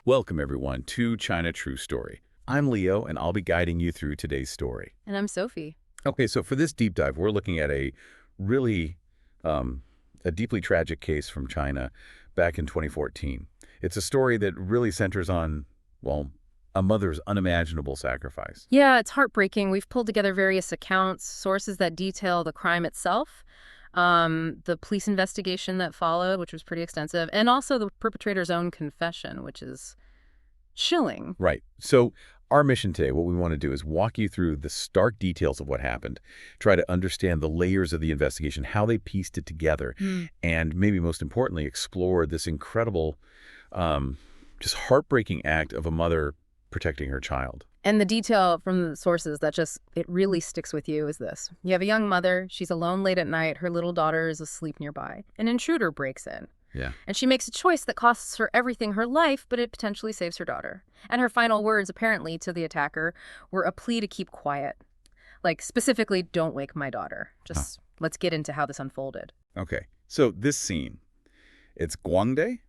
Welcome, everyone, to China True Story. I'm Leo, and I'll be guiding you through today's story. And I'm Sophie. Okay, so for this deep dive, we're looking at a really, a deeply tragic case from China back in 2014. It's a story that really centers on, well, a mother's unimaginable sacrifice. Yeah, it's heartbreaking. We've pulled together various accounts, sources that detail the crime itself, the police investigation that followed, which was pretty extensive, and also the perpetrator's own confession, which is chilling. Right. So our mission today, what we want to do is walk you through the stark details of what happened, try to understand the layers of the investigation, how they pieced it together, and maybe most importantly, explore this incredible, just heartbreaking act of a mother protecting her child. And the detail from the sources that it really sticks with you is this. You have a young mother. She's alone late at night. Her little daughter is asleep nearby. An intruder breaks in. Yeah. And she makes a choice that costs her everything, her life, but it potentially saves her daughter. And her final words, apparently, to the attacker were a plea to keep quiet. Like, specifically, don't wake my daughter. Just let's get into how this unfolded. Okay. So this scene, it's Guangde,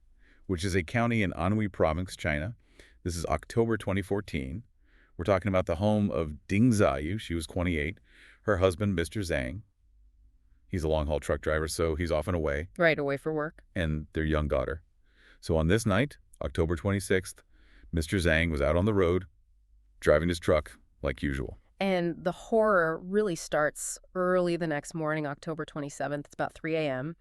which is a county in Anhui Province, China. This is October 2014. We're talking about the home of Ding Zhaoyue. She was 28. Her husband, Mr. Zhang. He's a long-haul truck driver, so he's often away. Right, away for work. And their young daughter. So on this night, October 26th, Mr. Zhang was out on the road, driving his truck like usual. And the horror really starts early the next morning, October 27th. It's about 3 a.m.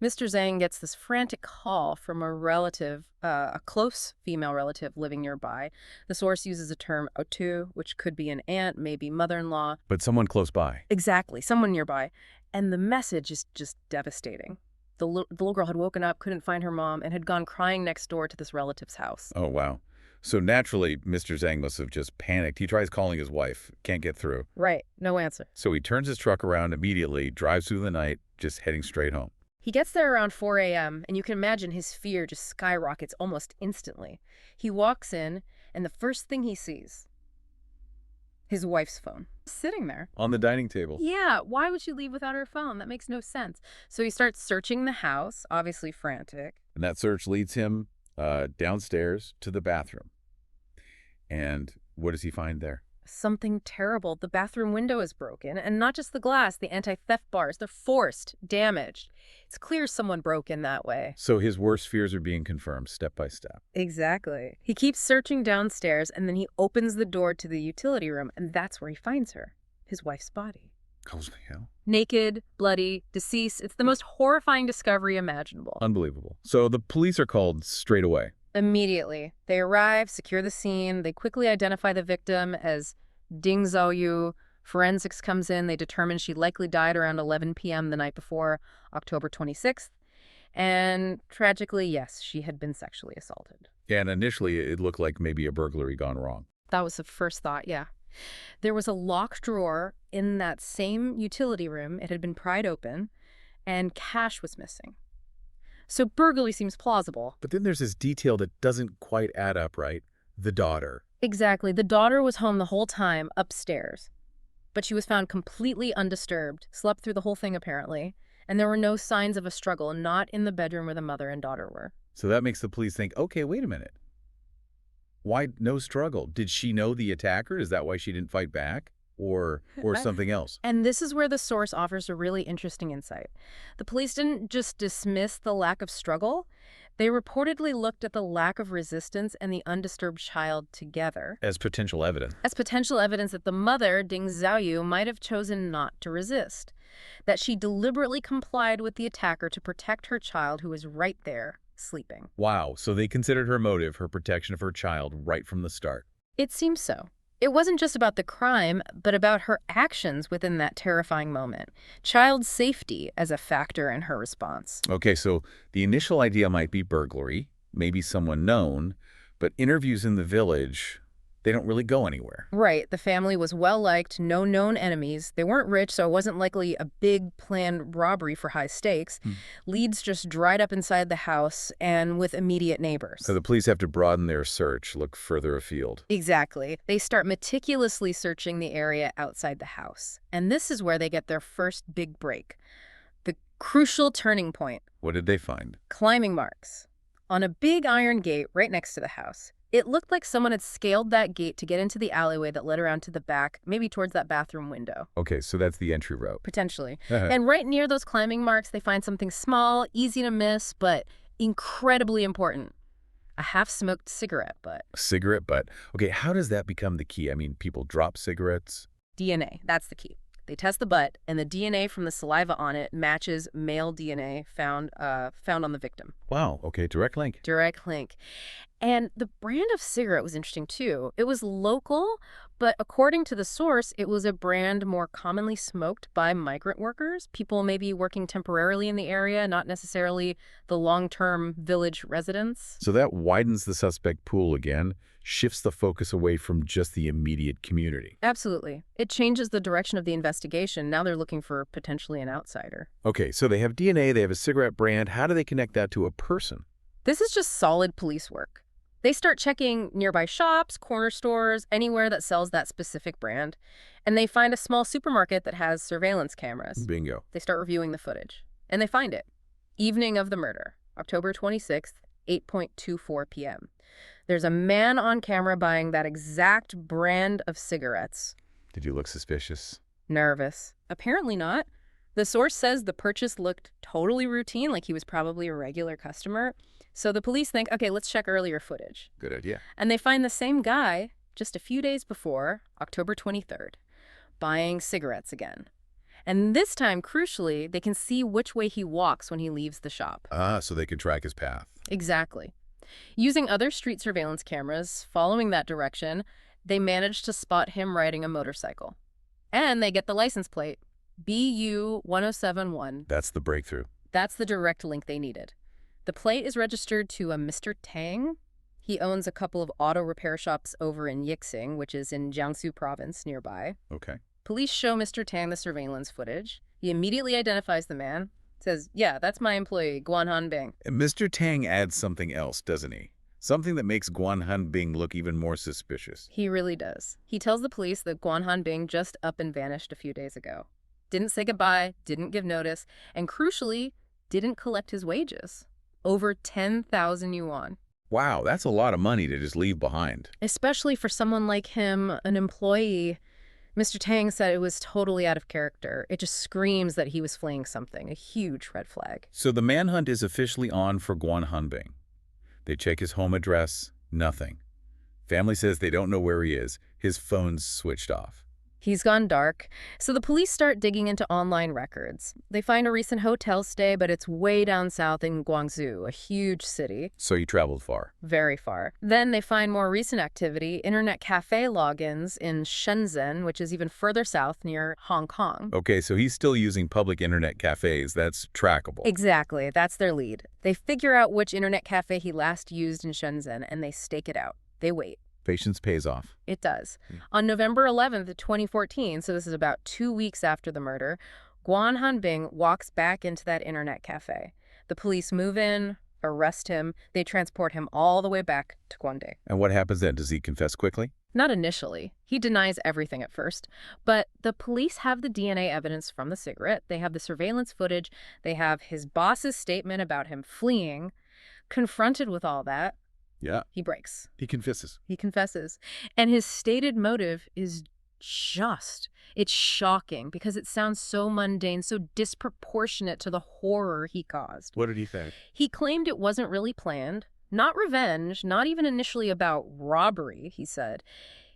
Mr. Zhang gets this frantic call from a relative, a close female relative living nearby. The source uses a term otu, which could be an aunt, maybe mother-in-law. But someone close by. Exactly, someone nearby. And the message is just devastating. The little girl had woken up, couldn't find her mom, and had gone crying next door to this relative's house. Oh, wow. So naturally, Mr. Zhang must have just panicked. He tries calling his wife, can't get through. Right, no answer. So he turns his truck around immediately, drives through the night, just heading straight home. He gets there around 4 a.m., and you can imagine his fear just skyrockets almost instantly. He walks in, and the first thing he sees, his wife's phone, sitting there. On the dining table. Yeah, why would she leave without her phone? That makes no sense. So he starts searching the house, obviously frantic. And that search leads him downstairs to the bathroom. And what does he find there? Something terrible. The bathroom window is broken, and not just the glass, the anti-theft bars. They're forced, damaged. It's clear someone broke in that way. So his worst fears are being confirmed step by step. Exactly. He keeps searching downstairs, and then he opens the door to the utility room, and that's where he finds her, his wife's body. Holy hell. Naked, bloody, deceased. It's the most horrifying discovery imaginable. Unbelievable. So the police are called straight away. Immediately. They arrive, secure the scene. They quickly identify the victim as Ding Zhaoyue. Forensics comes in. They determine she likely died around 11 p.m. the night before, October 26th. And tragically, yes, she had been sexually assaulted. And initially, it looked like maybe a burglary gone wrong. That was the first thought, yeah. There was a locked drawer in that same utility room. It had been pried open, and cash was missing. So burglary seems plausible. But then there's this detail that doesn't quite add up, right? The daughter. Exactly. The daughter was home the whole time, upstairs. But she was found completely undisturbed, slept through the whole thing apparently, and there were no signs of a struggle, not in the bedroom where the mother and daughter were. So that makes the police think, okay, wait a minute. Why no struggle? Did she know the attacker? Is that why she didn't fight back? Or something else? And this is where the source offers a really interesting insight. The police didn't just dismiss the lack of struggle. They reportedly looked at the lack of resistance and the undisturbed child together. As potential evidence. As potential evidence that the mother, Ding Zhaoyue, might have chosen not to resist. That she deliberately complied with the attacker to protect her child who was right there, sleeping. Wow, so they considered her motive, her protection of her child, right from the start. It seems so. It wasn't just about the crime, but about her actions within that terrifying moment. Child safety as a factor in her response. Okay, so the initial idea might be burglary, maybe someone known, but interviews in the village, they don't really go anywhere. Right. The family was well-liked, no known enemies. They weren't rich, so it wasn't likely a big planned robbery for high stakes. Leads just dried up inside the house and with immediate neighbors. So the police have to broaden their search, look further afield. Exactly. They start meticulously searching the area outside the house. And this is where they get their first big break. The crucial turning point. What did they find? Climbing marks. On a big iron gate right next to the house. It looked like someone had scaled that gate to get into the alleyway that led around to the back, maybe towards that bathroom window. Okay, so that's the entry route. Potentially. And right near those climbing marks, they find something small, easy to miss, but incredibly important. A half-smoked cigarette butt. Cigarette butt. Okay, how does that become the key? I mean, people drop cigarettes. DNA, that's the key. They test the butt, and the DNA from the saliva on it matches male DNA found on the victim. Wow, okay, direct link. Direct link. And the brand of cigarette was interesting, too. It was local, but according to the source, it was a brand more commonly smoked by migrant workers, people maybe working temporarily in the area, not necessarily the long-term village residents. So that widens the suspect pool again, shifts the focus away from just the immediate community. Absolutely. It changes the direction of the investigation. Now they're looking for potentially an outsider. Okay, so they have DNA, they have a cigarette brand. How do they connect that to a person? This is just solid police work. They start checking nearby shops, corner stores, anywhere that sells that specific brand, and they find a small supermarket that has surveillance cameras. Bingo. They start reviewing the footage, and they find it. Evening of the murder, October 26th, 8:24 p.m. There's a man on camera buying that exact brand of cigarettes. Did you look suspicious? Nervous. Apparently not. The source says the purchase looked totally routine, like he was probably a regular customer. So the police think, okay, let's check earlier footage. Good idea. And they find the same guy just a few days before, October 23rd, buying cigarettes again. And this time, crucially, they can see which way he walks when he leaves the shop. Ah, so they can track his path. Exactly. Using other street surveillance cameras, following that direction, they manage to spot him riding a motorcycle. And they get the license plate, BU1071. That's the breakthrough. That's the direct link they needed. The plate is registered to a Mr. Tang. He owns a couple of auto repair shops over in Yixing, which is in Jiangsu province nearby. Okay. Police show Mr. Tang the surveillance footage. He immediately identifies the man, says, yeah, that's my employee, Guan Hanbing. And Mr. Tang adds something else, doesn't he? Something that makes Guan Hanbing look even more suspicious. He really does. He tells the police that Guan Hanbing just up and vanished a few days ago. Didn't say goodbye, didn't give notice, and crucially, didn't collect his wages. Over 10,000 yuan. Wow, that's a lot of money to just leave behind. Especially for someone like him, an employee. Mr. Tang said it was totally out of character. It just screams that he was fleeing something, a huge red flag. So the manhunt is officially on for Guan Hanbing. They check his home address, nothing. Family says they don't know where he is. His phone's switched off. He's gone dark, so the police start digging into online records. They find a recent hotel stay, but it's way down south in Guangzhou, a huge city. So he traveled far. Very far. Then they find more recent activity, internet cafe logins in Shenzhen, which is even further south near Hong Kong. Okay, so he's still using public internet cafes. That's trackable. Exactly. That's their lead. They figure out which internet cafe he last used in Shenzhen, and they stake it out. They wait. Patience pays off. It does. On November 11th, 2014, so this is about 2 weeks after the murder, Guan Hanbing walks back into that internet cafe. The police move in, arrest him. They transport him all the way back to Guangdong. And what happens then? Does he confess quickly? Not initially. He denies everything at first. But the police have the DNA evidence from the cigarette. They have the surveillance footage. They have his boss's statement about him fleeing. Confronted with all that, Yeah. he breaks. He confesses. He confesses. And his stated motive is it's shocking because it sounds so mundane, so disproportionate to the horror he caused. What did he say? He claimed it wasn't really planned, not revenge, not even initially about robbery, he said.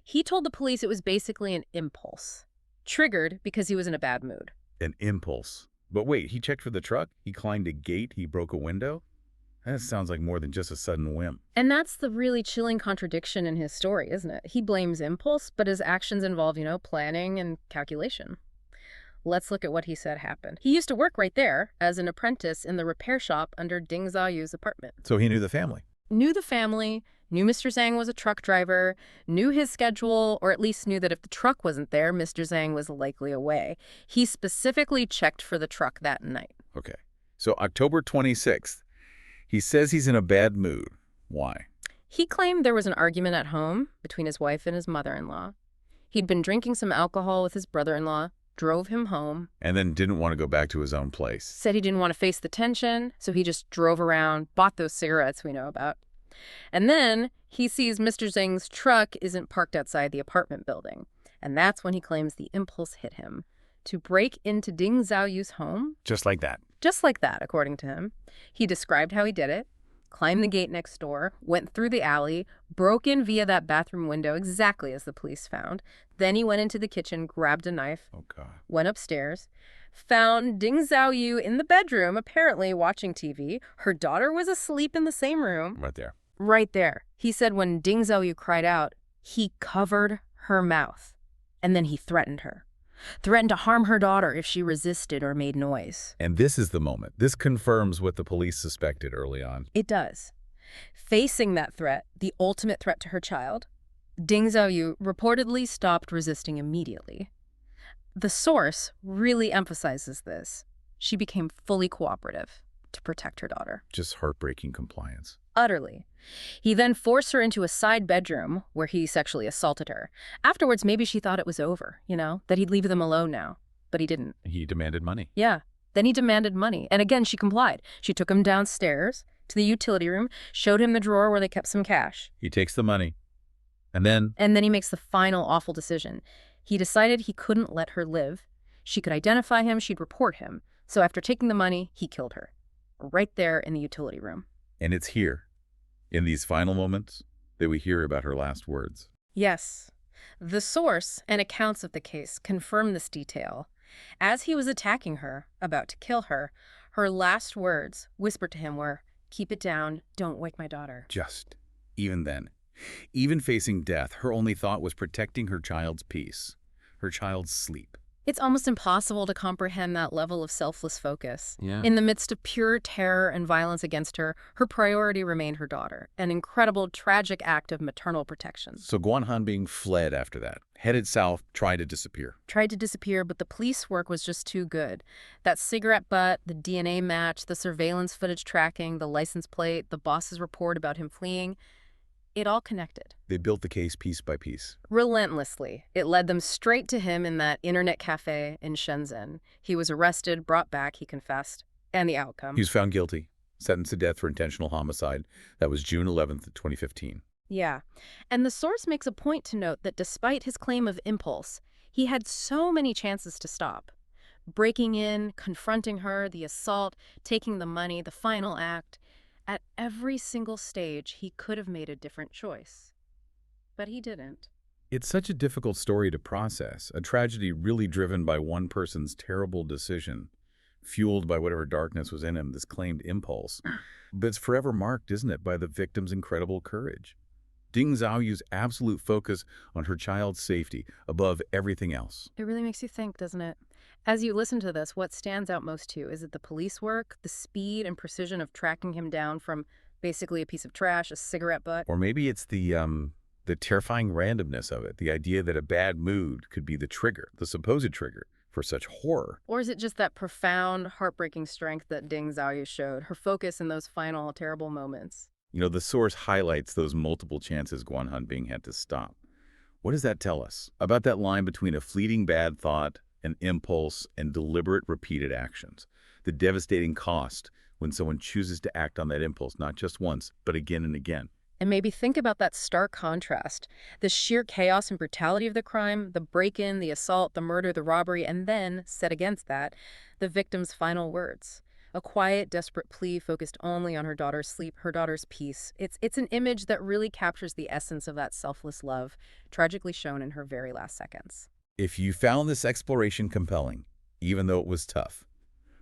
He told the police it was basically an impulse, triggered because he was in a bad mood. An impulse. But wait, he checked for the truck? He climbed a gate? He broke a window? That sounds like more than just a sudden whim. And that's the really chilling contradiction in his story, isn't it? He blames impulse, but his actions involve, planning and calculation. Let's look at what he said happened. He used to work right there as an apprentice in the repair shop under Ding Zhaoyue's apartment. So he knew the family. Knew the family, knew Mr. Zhang was a truck driver, knew his schedule, or at least knew that if the truck wasn't there, Mr. Zhang was likely away. He specifically checked for the truck that night. Okay. So October 26th. He says he's in a bad mood. Why? He claimed there was an argument at home between his wife and his mother-in-law. He'd been drinking some alcohol with his brother-in-law, drove him home. And then didn't want to go back to his own place. Said he didn't want to face the tension, so he just drove around, bought those cigarettes we know about. And then he sees Mr. Zhang's truck isn't parked outside the apartment building. And that's when he claims the impulse hit him to break into Ding Zhaoyue's home. Just like that. Just like that, according to him. He described how he did it, climbed the gate next door, went through the alley, broke in via that bathroom window exactly as the police found. Then he went into the kitchen, grabbed a knife, Oh, God. went upstairs, found Ding Zhaoyue in the bedroom, apparently watching TV. Her daughter was asleep in the same room. Right there. Right there. He said when Ding Zhaoyue cried out, he covered her mouth. And then he threatened her. Threatened to harm her daughter if she resisted or made noise. And this is the moment. This confirms what the police suspected early on. It does. Facing that threat, the ultimate threat to her child, Ding Zhaoyue reportedly stopped resisting immediately. The source really emphasizes this. She became fully cooperative to protect her daughter. Just heartbreaking compliance. Utterly. He then forced her into a side bedroom where he sexually assaulted her. Afterwards, maybe she thought it was over, that he'd leave them alone now. But he didn't. He demanded money. Yeah. Then he demanded money. And again, she complied. She took him downstairs to the utility room, showed him the drawer where they kept some cash. He takes the money. And then he makes the final awful decision. He decided he couldn't let her live. She could identify him, she'd report him. So after taking the money, he killed her. Right there in the utility room. And it's here, in these final moments, that we hear about her last words. Yes. The source and accounts of the case confirm this detail. As he was attacking her, about to kill her, her last words, whispered to him, were, "Keep it down, don't wake my daughter." Just, even then, even facing death, her only thought was protecting her child's peace, her child's sleep. It's almost impossible to comprehend that level of selfless focus. Yeah. In the midst of pure terror and violence against her, her priority remained her daughter, an incredible, tragic act of maternal protection. So Guan Hanbing fled after that, headed south, tried to disappear. Tried to disappear, but the police work was just too good. That cigarette butt, the DNA match, the surveillance footage tracking, the license plate, the boss's report about him fleeing, it all connected. They built the case piece by piece. Relentlessly. It led them straight to him in that internet cafe in Shenzhen. He was arrested, brought back, he confessed. And the outcome. He was found guilty, sentenced to death for intentional homicide. That was June 11th, 2015. Yeah. And the source makes a point to note that despite his claim of impulse, he had so many chances to stop. Breaking in, confronting her, the assault, taking the money, the final act. At every single stage, he could have made a different choice. But he didn't. It's such a difficult story to process, a tragedy really driven by one person's terrible decision, fueled by whatever darkness was in him, this claimed impulse. But it's forever marked, isn't it, by the victim's incredible courage. Ding Zhaoyue's absolute focus on her child's safety above everything else. It really makes you think, doesn't it? As you listen to this, what stands out most to you? Is it the police work, the speed and precision of tracking him down from basically a piece of trash, a cigarette butt? Or maybe it's the terrifying randomness of it, the idea that a bad mood could be the trigger, the supposed trigger for such horror. Or is it just that profound, heartbreaking strength that Ding Zhaoyue showed, her focus in those final, terrible moments? The source highlights those multiple chances Guan Hanbing had to stop. What does that tell us about that line between a fleeting bad thought, an impulse, and deliberate repeated actions? The devastating cost when someone chooses to act on that impulse, not just once, but again and again. And maybe think about that stark contrast, the sheer chaos and brutality of the crime, the break-in, the assault, the murder, the robbery, and then, set against that, the victim's final words. A quiet, desperate plea focused only on her daughter's sleep, her daughter's peace. It's an image that really captures the essence of that selfless love, tragically shown in her very last seconds. If you found this exploration compelling, even though it was tough,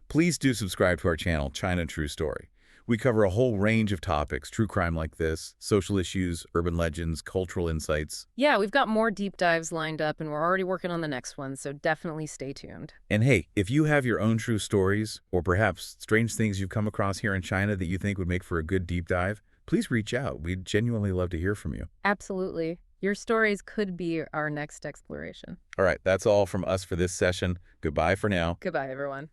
please do subscribe to our channel, China True Story. We cover a whole range of topics, true crime like this, social issues, urban legends, cultural insights. Yeah, we've got more deep dives lined up, and we're already working on the next one, so definitely stay tuned. And hey, if you have your own true stories, or perhaps strange things you've come across here in China that you think would make for a good deep dive, please reach out. We'd genuinely love to hear from you. Absolutely. Your stories could be our next exploration. All right, that's all from us for this session. Goodbye for now. Goodbye, everyone.